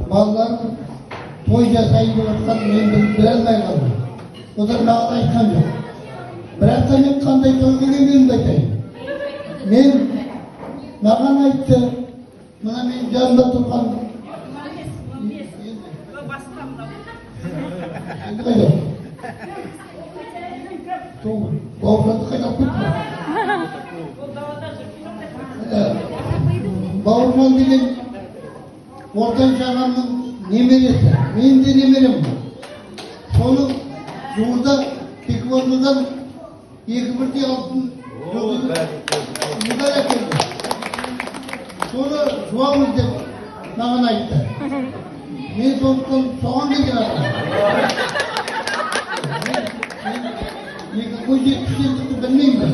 ballar toy жасайын деп жатқан мен біле алмай қалдым. Олар маған айтқан жоқ. Бірақ та мен қандай тойға келгенімді айтайын. Мен маған айтты, мына мен жанында тұрған енді қайда? Бауыржанды қайда алып кетті? Бауыржан деген ортаншы ағамның немересі, мен де немерем. Соны жуырда Теквондыдан 2-1 алтын медаль әкелді. Соны жуамыз деп маған айтты. Мен соған келген атам. Никакой жеткіншілікті білмеймін.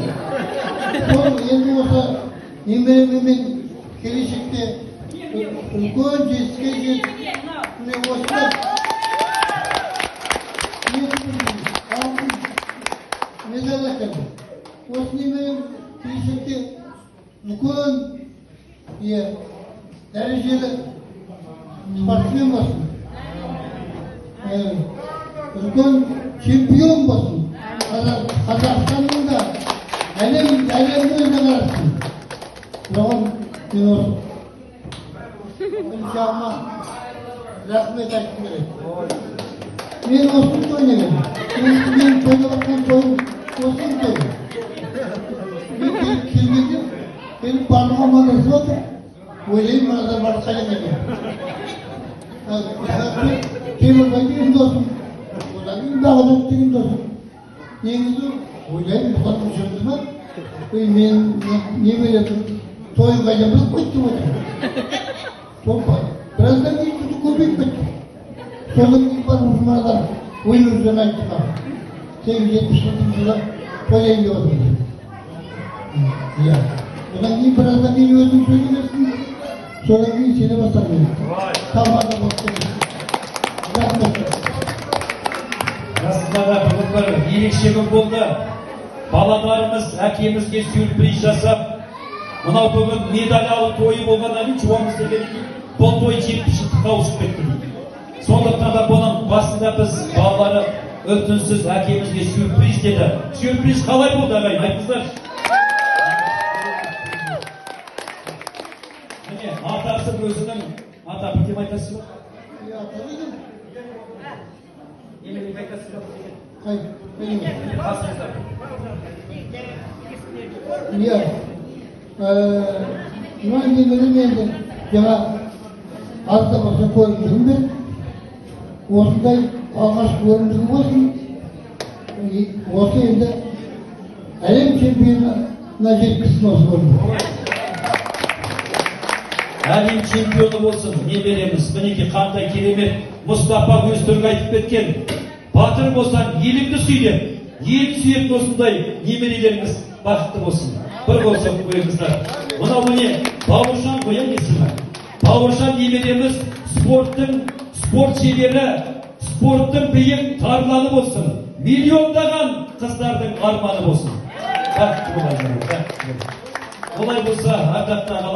Сол енді осы немереммен келешекте үлкен жетістікке жетіп осылай алтын медаль әкелді. Осы немерем келешекте үлкен дәрежелі спортсмен болсын, үлкен чемпион болсын. Қазақстанның да әлемді өзіне қарасын. Соған мен осы шағыма рахмет айтқым келеді. Мен осыны тойнамын. Мен тойлап жатқан тойым осыны тойым. Мен келгенде келіп барлығы маңызды отыр. Ойлаймын мынадар барлық қайдан келген. Темірбай деген досым, одан кейін Бағдат деген досым. Негізі ойлаймын бұған жүрді ма? Мен немерем тойын қайдан біліп қойды деп отырмын. Біраздан кейін күті көбейіп кетті. Содан кейін барып жұмадан өнерден айтты маған. 8-70 жылда тояйын деп отырмын. Одан кейін біраздан кейін өзің сөйлемесін. Содан кейін сене бастадым. Талмада болып кетті. Рахмет. Расында да бүгін бір ерекше күн болды. Балаларымыз әкемізге сюрприз жасап, мынау бүгін медаль алу тойы болғаннан кейін жуамыз деген бұл той 70 жылдыққа ауысып кетті. Сондықтан да бұның басында біз балалары өтінсіз әкемізге сюрприз деді. Сюрприз қалай болды ағайын, айтыңыздаршы. Міне атасы өзінің ата бітем айтасыз ба? Емелік айтасыз ба? Қасыңызда. Мына немерем енді жаңа азда болса көрімдігім бер. Осындай алғаш көрімдігі болсын. Осы енді әлем чемпионына жеткізсін осы көрімдігі. Әлем чемпионы болсын, не береміз? Мінеки қандай керемет. Мұстапа Өзтүрік айтып кеткен. Батыр болсаң, еліңді сүйдеп, ел сүйетін осындай немерелеріңіз бақытты болсын. Бір болсын қойыңыздар. Мына міне Бауыржан қоян есімі. Бауыржан немереміз спорт шебері, спорттың биік тарланы болсын. Миллиондаған қыздардың арманы болсын. Бақытты болайын. Олай болса, ардақты ағалар.